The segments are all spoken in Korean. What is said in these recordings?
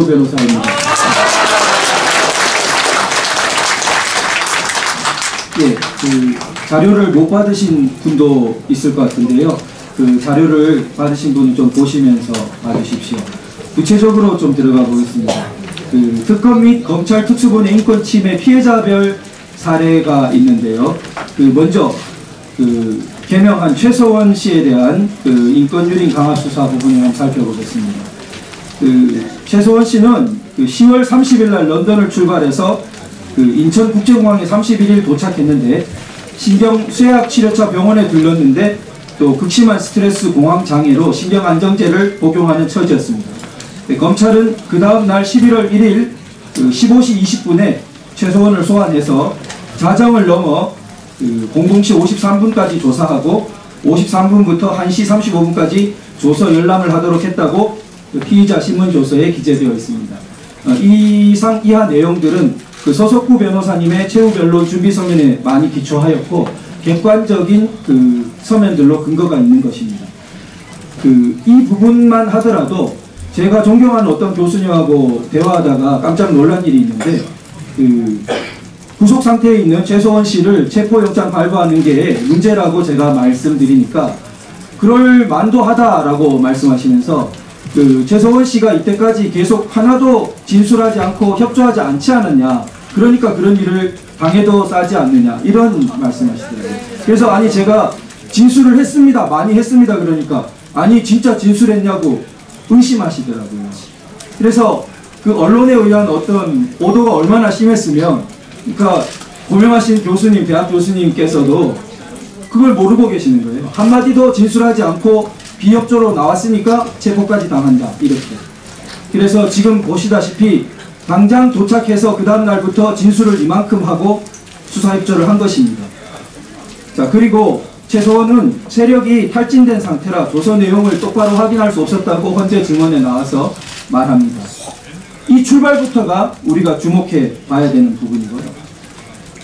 최우 변호사입니다. 예, 그 자료를 못 받으신 분도 있을 것 같은데요. 그 자료를 받으신 분은 좀 보시면서 봐주십시오. 구체적으로 좀 들어가 보겠습니다. 그 특검 및 검찰 특수본의 인권 침해 피해자별 사례가 있는데요. 그 먼저 그 개명한 최서원 씨에 대한 그 인권 유린 강화 수사 부분을 한번 살펴보겠습니다. 그 최서원 씨는 그 10월 30일 날 런던을 출발해서 그 인천국제공항에 31일 도착했는데 신경쇠약 치료차 병원에 들렀는데 또 극심한 스트레스 공황 장애로 신경안정제를 복용하는 처지였습니다. 네, 검찰은 그 다음 날 11월 1일 그 15시 20분에 최서원을 소환해서 자정을 넘어 그 00시 53분까지 조사하고 53분부터 1시 35분까지 조서 열람을 하도록 했다고 그 피의자 신문조서에 기재되어 있습니다. 이하 내용들은 그 서석구 변호사님의 최후 변론 준비 서면에 많이 기초하였고 객관적인 그 서면들로 근거가 있는 것입니다. 이 부분만 하더라도 제가 존경하는 어떤 교수님하고 대화하다가 깜짝 놀란 일이 있는데 구속 상태에 있는 최서원 씨를 체포영장 발부하는 게 문제라고 제가 말씀드리니까 그럴 만도 하다라고 말씀하시면서 최서원 씨가 이때까지 계속 하나도 진술하지 않고 협조하지 않지 않았냐, 그러니까 그런 일을 방해도 싸지 않느냐, 이런 말씀하시더라고요. 그래서 아니 제가 진술을 했습니다, 많이 했습니다, 그러니까 아니 진짜 진술했냐고 의심하시더라고요. 그래서 그 언론에 의한 어떤 보도가 얼마나 심했으면, 그러니까 고명하신 교수님, 대학 교수님께서도 그걸 모르고 계시는 거예요. 한마디도 진술하지 않고 비협조로 나왔으니까 체포까지 당한다, 이렇게. 그래서 지금 보시다시피 당장 도착해서 그 다음 날부터 진술을 이만큼 하고 수사협조를 한 것입니다. 자, 그리고 최서원은 세력이 탈진된 상태라 조서 내용을 똑바로 확인할 수 없었다고 헌재 증언에 나와서 말합니다. 이 출발부터가 우리가 주목해 봐야 되는 부분이고요.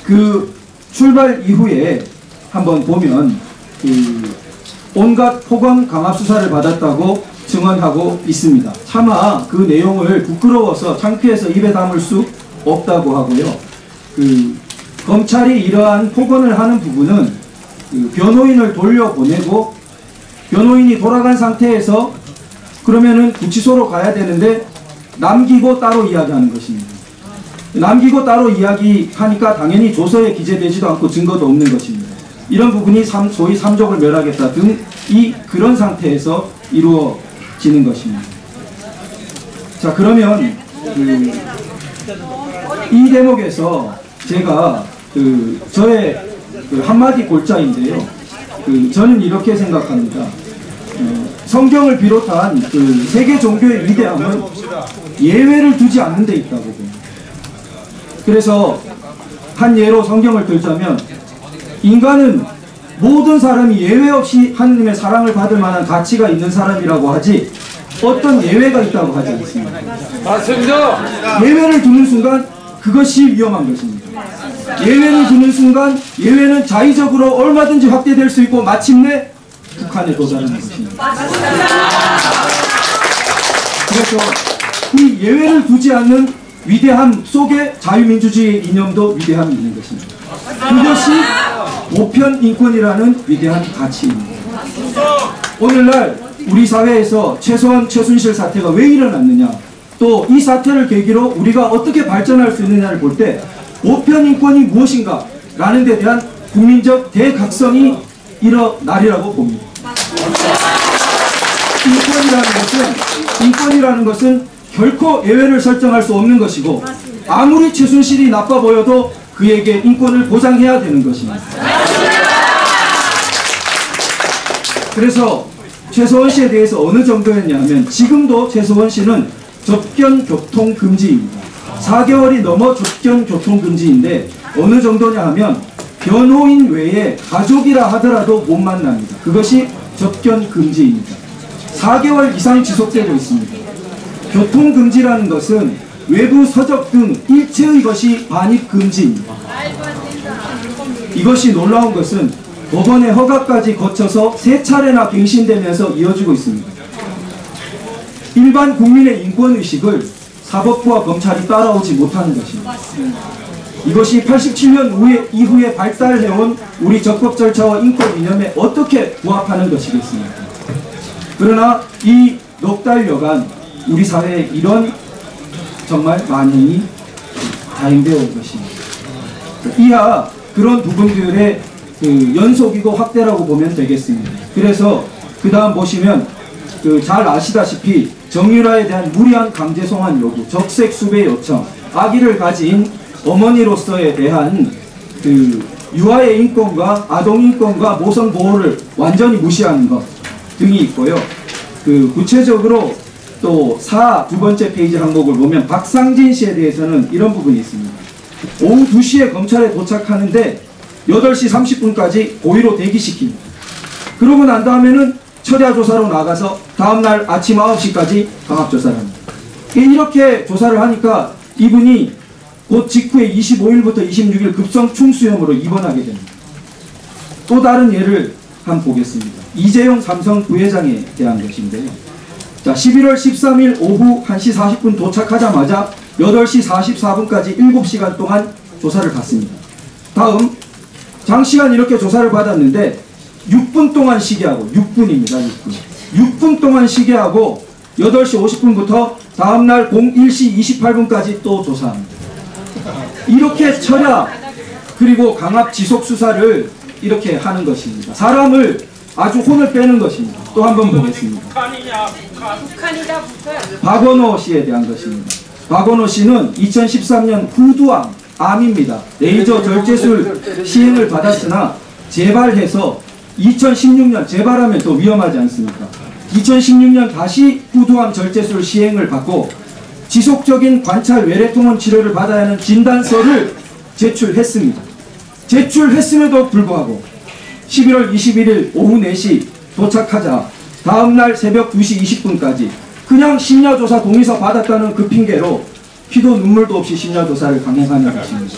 그 출발 이후에 한번 보면 온갖 포검 강압 수사를 받았다고 증언하고 있습니다. 차마 그 내용을 부끄러워서 창피해서 입에 담을 수 없다고 하고요. 검찰이 이러한 폭언을 하는 부분은 변호인을 돌려보내고 변호인이 돌아간 상태에서 그러면은 구치소로 가야 되는데 남기고 따로 이야기하는 것입니다. 남기고 따로 이야기하니까 당연히 조서에 기재되지도 않고 증거도 없는 것입니다. 이런 부분이 소위 삼족을 멸하겠다 등 그런 상태에서 이루어지는 것입니다. 자, 그러면 이 대목에서 제가 저의 한마디 골자인데요. 저는 이렇게 생각합니다. 성경을 비롯한 세계 종교의 위대함은 예외를 두지 않는 데 있다고 봅니다. 그래서 한 예로 성경을 들자면 인간은 모든 사람이 예외 없이 하느님의 사랑을 받을 만한 가치가 있는 사람이라고 하지 어떤 예외가 있다고 하지 않습니다. 맞습니다. 예외를 두는 순간 그것이 위험한 것입니다. 예외를 두는 순간 예외는 자의적으로 얼마든지 확대될 수 있고 마침내 북한에 도달하는 것입니다. 그래서 이 예외를 두지 않는 위대함 속에 자유민주주의의 이념도 위대함이 있는 것입니다. 그것이 보편 인권이라는 위대한 가치입니다. 오늘날 우리 사회에서 최서원, 최순실 사태가 왜 일어났느냐, 또 이 사태를 계기로 우리가 어떻게 발전할 수 있느냐를 볼 때 보편 인권이 무엇인가 라는 데 대한 국민적 대각성이 일어나리라고 봅니다. 인권이라는 것은 결코 예외를 설정할 수 없는 것이고 아무리 최순실이 나빠 보여도 그에게 인권을 보장해야 되는 것입니다. 그래서 최서원 씨에 대해서 어느 정도였냐 하면 지금도 최서원 씨는 접견 교통 금지입니다. 4개월이 넘어 접견 교통 금지인데 어느 정도냐 하면 변호인 외에 가족이라 하더라도 못 만납니다. 그것이 접견 금지입니다. 4개월 이상 지속되고 있습니다. 교통 금지라는 것은 외부 서적 등 일체의 것이 반입 금지입니다. 이것이 놀라운 것은 법원의 허가까지 거쳐서 3차례나 갱신되면서 이어지고 있습니다. 일반 국민의 인권의식을 사법부와 검찰이 따라오지 못하는 것입니다. 이것이 87년 이후에 발달해온 우리 적법 절차와 인권 이념에 어떻게 부합하는 것이겠습니까? 그러나 이 넉 달여간 우리 사회에 이런 정말 만행이 자행되어 온 것입니다. 이하 그런 부분들의 그 연속이고 확대라고 보면 되겠습니다. 그래서 그 다음 보시면 잘 아시다시피 정유라에 대한 무리한 강제 송환 요구, 적색 수배 요청, 아기를 가진 어머니로서에 대한 그 유아의 인권과 아동 인권과 모성 보호를 완전히 무시하는 것 등이 있고요. 그 구체적으로 또 두 번째 페이지 항목을 보면 박상진 씨에 대해서는 이런 부분이 있습니다. 오후 2시에 검찰에 도착하는데 8시 30분까지 고의로 대기시킵니다. 그러고 난 다음에는 철야 조사로 나가서 다음날 아침 9시까지 강압조사를 합니다. 이렇게 조사를 하니까 이분이 곧 직후에 25일부터 26일 급성 충수염으로 입원하게 됩니다. 또 다른 예를 한번 보겠습니다. 이재용 삼성 부회장에 대한 것인데요. 자, 11월 13일 오후 1시 40분 도착하자마자 8시 44분까지 7시간 동안 조사를 받습니다. 다음 장시간 이렇게 조사를 받았는데 6분 동안 시계하고 6분입니다. 6분 동안 시계하고 8시 50분부터 다음날 01시 28분까지 또 조사합니다. 이렇게 철야 그리고 강압 지속 수사를 이렇게 하는 것입니다. 사람을 아주 혼을 빼는 것입니다. 또 한 번 보겠습니다. 박원호 씨에 대한 것입니다. 박원호 씨는 2013년 후두암, 암입니다. 레이저 절제술 시행을 받았으나 재발해서 2016년, 재발하면 또 위험하지 않습니까? 2016년 다시 후두암 절제술 시행을 받고 지속적인 관찰 외래통원 치료를 받아야 하는 진단서를 제출했습니다. 제출했음에도 불구하고 11월 21일 오후 4시 도착하자 다음날 새벽 2시 20분까지 그냥 심야조사 동의서 받았다는 그 핑계로 피도 눈물도 없이 심야조사를 강행하는 것입니다.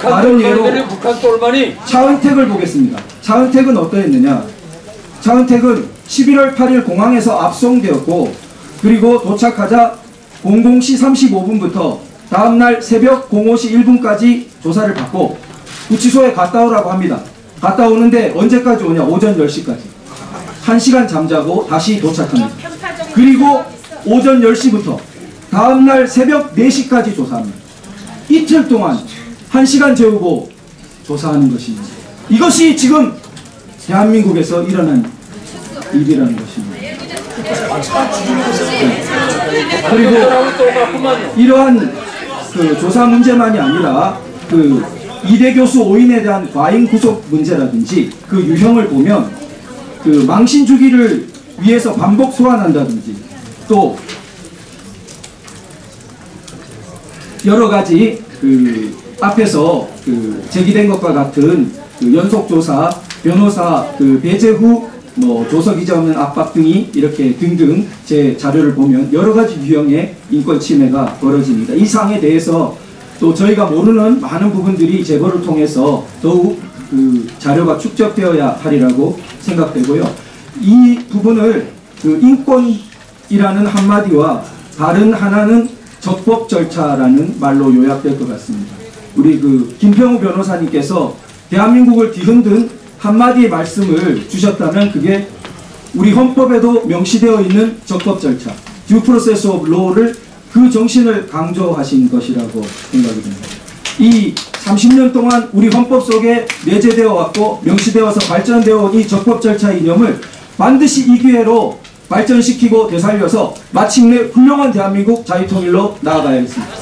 다른 예로 차은택을 보겠습니다. 차은택은 어떠했느냐? 차은택은 11월 8일 공항에서 압송되었고 그리고 도착하자 00시 35분부터 다음날 새벽 05시 1분까지 조사를 받고 구치소에 갔다 오라고 합니다. 갔다 오는데 언제까지 오냐? 오전 10시까지. 1시간 잠자고 다시 도착합니다. 그리고 오전 10시부터 다음날 새벽 4시까지 조사합니다. 이틀 동안 1시간 재우고 조사하는 것입니다. 이것이 지금 대한민국에서 일어난 일이라는 것입니다. 그리고 이러한 그 조사 문제만이 아니라 그 이대 교수 5인에 대한 과잉 구속 문제라든지 그 유형을 보면 그 망신 주기를 위해서 반복 소환한다든지 또 여러 가지 그 앞에서 그 제기된 것과 같은 그 연속 조사, 변호사 그 배제 후 뭐 조석이자 없는 압박 등이 이렇게 등등 제 자료를 보면 여러 가지 유형의 인권 침해가 벌어집니다. 이 사항에 대해서 또 저희가 모르는 많은 부분들이 제보를 통해서 더욱 그 자료가 축적되어야 하리라고 생각되고요. 이 부분을 그 인권이라는 한마디와 다른 하나는 적법 절차라는 말로 요약될 것 같습니다. 우리 그 김평우 변호사님께서 대한민국을 뒤흔든 한마디의 말씀을 주셨다면 그게 우리 헌법에도 명시되어 있는 적법 절차, Due Process of Law를 그 정신을 강조하신 것이라고 생각이 듭니다. 이 30년 동안 우리 헌법 속에 내재되어 왔고 명시되어서 발전되어 온 이 적법 절차 이념을 반드시 이 기회로 발전시키고 되살려서 마침내 훌륭한 대한민국 자유통일로 나아가야겠습니다.